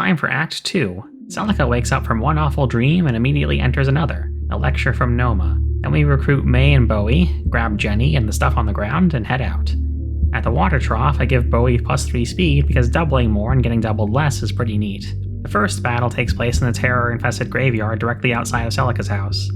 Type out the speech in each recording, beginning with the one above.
time for Act 2. Celica wakes up from one awful dream and immediately enters another, a lecture from Noma. Then we recruit May and Bowie, grab Jenny and the stuff on the ground, and head out. At the water trough, I give Bowie +3 speed because doubling more and getting doubled less is pretty neat. The first battle takes place in the terror-infested graveyard directly outside of Celica's house.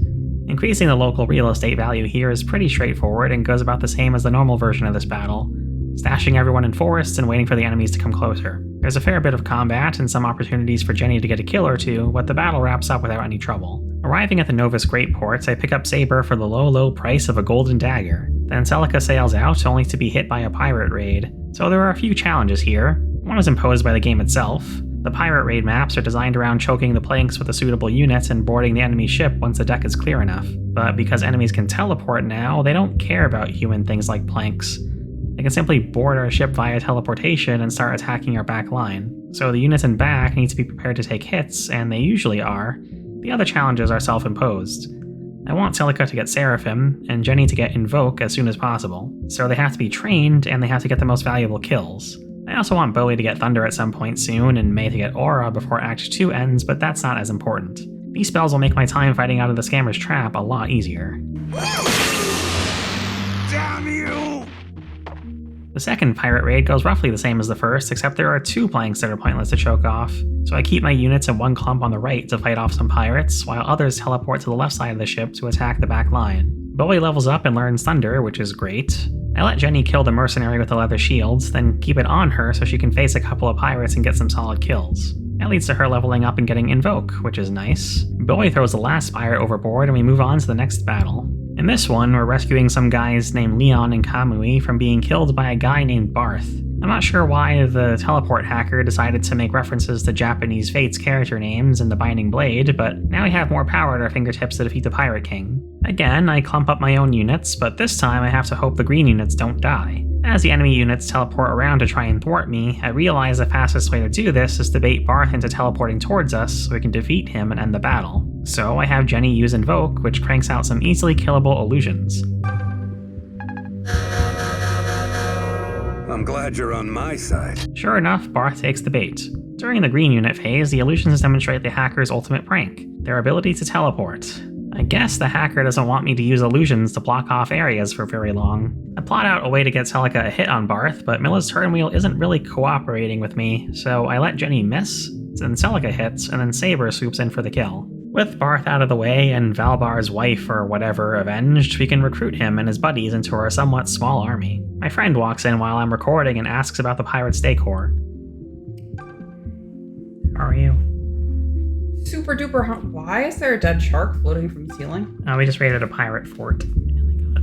Increasing the local real estate value here is pretty straightforward and goes about the same as the normal version of this battle, stashing everyone in forests and waiting for the enemies to come closer. There's a fair bit of combat and some opportunities for Jenny to get a kill or two, but the battle wraps up without any trouble. Arriving at the Novus Great Ports, I pick up Saber for the low price of a golden dagger. Then Celica sails out, only to be hit by a pirate raid. So there are a few challenges here. One is imposed by the game itself. The pirate raid maps are designed around choking the planks with a suitable unit and boarding the enemy ship once the deck is clear enough. But because enemies can teleport now, they don't care about human things like planks. They can simply board our ship via teleportation and start attacking our back line. So the units in back need to be prepared to take hits, and they usually are. The other challenges are self-imposed. I want Celica to get Seraphim, and Jenny to get Invoke as soon as possible, so they have to be trained and they have to get the most valuable kills. I also want Bowie to get Thunder at some point soon, and May to get Aura before Act 2 ends, but that's not as important. These spells will make my time fighting out of the Scammer's Trap a lot easier. Damn you! The second pirate raid goes roughly the same as the first, except there are 2 planks that are pointless to choke off, so I keep my units in one clump on the right to fight off some pirates, while others teleport to the left side of the ship to attack the back line. Bowie levels up and learns Thunder, which is great. I let Jenny kill the mercenary with the leather shields, then keep it on her so she can face a couple of pirates and get some solid kills. That leads to her leveling up and getting Invoke, which is nice. Bowie throws the last pirate overboard and we move on to the next battle. In this one, we're rescuing some guys named Leon and Kamui from being killed by a guy named Barth. I'm not sure why the teleport hacker decided to make references to Japanese Fates character names in the Binding Blade, but now we have more power at our fingertips to defeat the Pirate King. Again, I clump up my own units, but this time I have to hope the green units don't die. As the enemy units teleport around to try and thwart me, I realize the fastest way to do this is to bait Barth into teleporting towards us so we can defeat him and end the battle. So I have Jenny use Invoke, which cranks out some easily killable illusions. I'm glad you're on my side. Sure enough, Barth takes the bait. During the green unit phase, the illusions demonstrate the hacker's ultimate prank, their ability to teleport. I guess the hacker doesn't want me to use illusions to block off areas for very long. I plot out a way to get Celica a hit on Barth, but Milla's turn wheel isn't really cooperating with me, so I let Jenny miss, then Celica hits, and then Saber swoops in for the kill. With Barth out of the way and Valbar's wife or whatever avenged, we can recruit him and his buddies into our somewhat small army. My friend walks in while I'm recording and asks about the Pirate's Decor. How are you? Super duper why is there a dead shark floating from the ceiling? We just raided a pirate fort.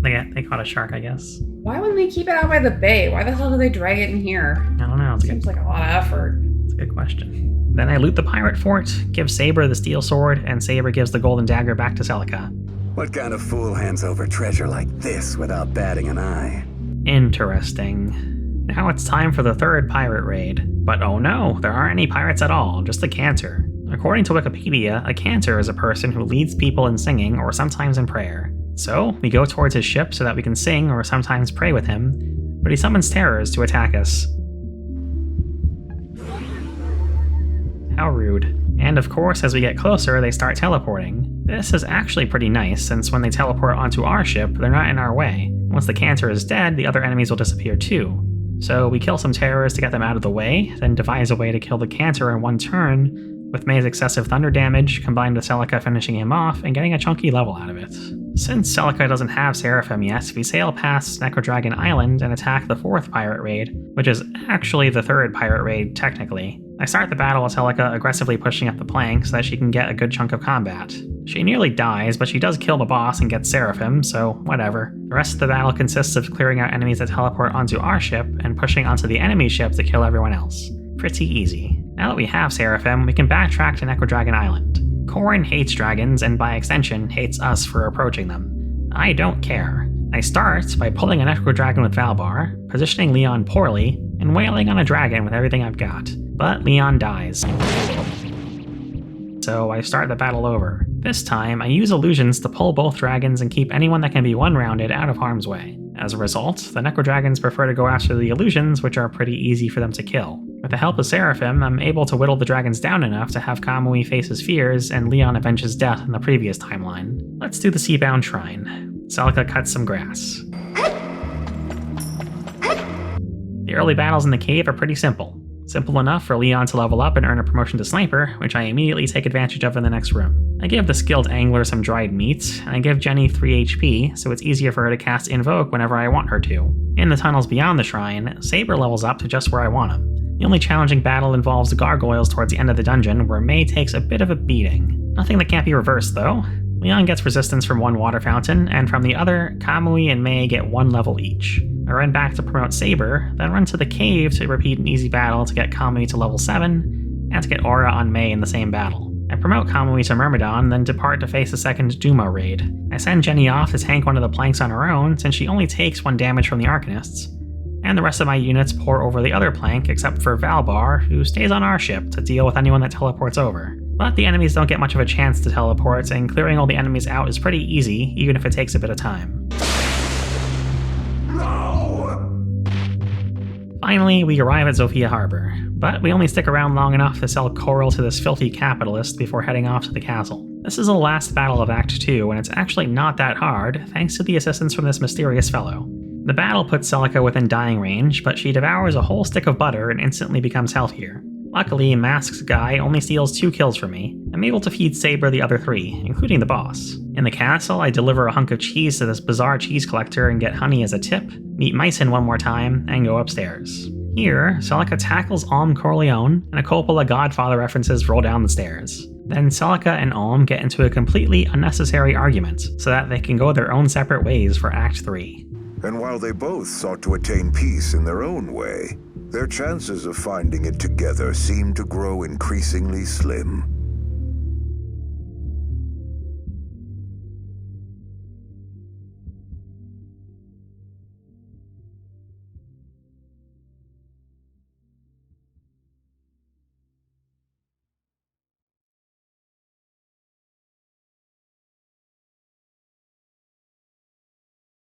They caught a shark, I guess. Why wouldn't they keep it out by the bay? Why the hell do they drag it in here? I don't know. Seems like a lot of effort. That's a good question. Then I loot the pirate fort, give Saber the steel sword, and Saber gives the golden dagger back to Celica. What kind of fool hands over treasure like this without batting an eye? Interesting. Now it's time for the third pirate raid. But oh no, there aren't any pirates at all, just a Canter. According to Wikipedia, a Canter is a person who leads people in singing or sometimes in prayer. So, we go towards his ship so that we can sing or sometimes pray with him, but he summons terrors to attack us. How rude. And of course, as we get closer, they start teleporting. This is actually pretty nice, since when they teleport onto our ship, they're not in our way. Once the Canter is dead, the other enemies will disappear too. So we kill some terrors to get them out of the way, then devise a way to kill the Canter in one turn, with May's excessive thunder damage combined with Celica finishing him off and getting a chunky level out of it. Since Celica doesn't have Seraphim yet, we sail past Necrodragon Island and attack the fourth pirate raid, which is actually the third pirate raid technically. I start the battle with Celica aggressively pushing up the plank so that she can get a good chunk of combat. She nearly dies, but she does kill the boss and gets Seraphim, so whatever. The rest of the battle consists of clearing out enemies that teleport onto our ship and pushing onto the enemy ship to kill everyone else. Pretty easy. Now that we have Seraphim, we can backtrack to Necrodragon Island. Corrin hates dragons and by extension hates us for approaching them. I don't care. I start by pulling a Necrodragon with Valbar, positioning Leon poorly, and wailing on a dragon with everything I've got. But Leon dies. So I start the battle over. This time, I use illusions to pull both dragons and keep anyone that can be one-rounded out of harm's way. As a result, the Necrodragons prefer to go after the illusions, which are pretty easy for them to kill. With the help of Seraphim, I'm able to whittle the dragons down enough to have Kamui face his fears and Leon avenge his death in the previous timeline. Let's do the Seabound Shrine. Celica cuts some grass. The early battles in the cave are pretty simple. Simple enough for Leon to level up and earn a promotion to Sniper, which I immediately take advantage of in the next room. I give the skilled Angler some dried meat, and I give Jenny 3 HP, so it's easier for her to cast Invoke whenever I want her to. In the tunnels beyond the shrine, Saber levels up to just where I want him. The only challenging battle involves the gargoyles towards the end of the dungeon, where May takes a bit of a beating. Nothing that can't be reversed, though. Leon gets resistance from one water fountain, and from the other, Kamui and May get 1 level each. I run back to promote Saber, then run to the cave to repeat an easy battle to get Kamui to level 7, and to get Aura on May in the same battle. I promote Kamui to Myrmidon, then depart to face the second Duma raid. I send Jenny off to tank one of the planks on her own, since she only takes 1 damage from the Arcanists, and the rest of my units pour over the other plank except for Valbar, who stays on our ship to deal with anyone that teleports over. But the enemies don't get much of a chance to teleport, and clearing all the enemies out is pretty easy, even if it takes a bit of time. Finally, we arrive at Zofia Harbor, but we only stick around long enough to sell coral to this filthy capitalist before heading off to the castle. This is the last battle of Act 2, and it's actually not that hard, thanks to the assistance from this mysterious fellow. The battle puts Celica within dying range, but she devours a whole stick of butter and instantly becomes healthier. Luckily, Mask's guy only steals 2 kills for me. I'm able to feed Saber the other 3, including the boss. In the castle, I deliver a hunk of cheese to this bizarre cheese collector and get honey as a tip, meet Mycin one more time, and go upstairs. Here, Celica tackles Alm Corleone, and a Coppola Godfather references roll down the stairs. Then Celica and Alm get into a completely unnecessary argument, so that they can go their own separate ways for Act 3. And while they both sought to attain peace in their own way, their chances of finding it together seemed to grow increasingly slim.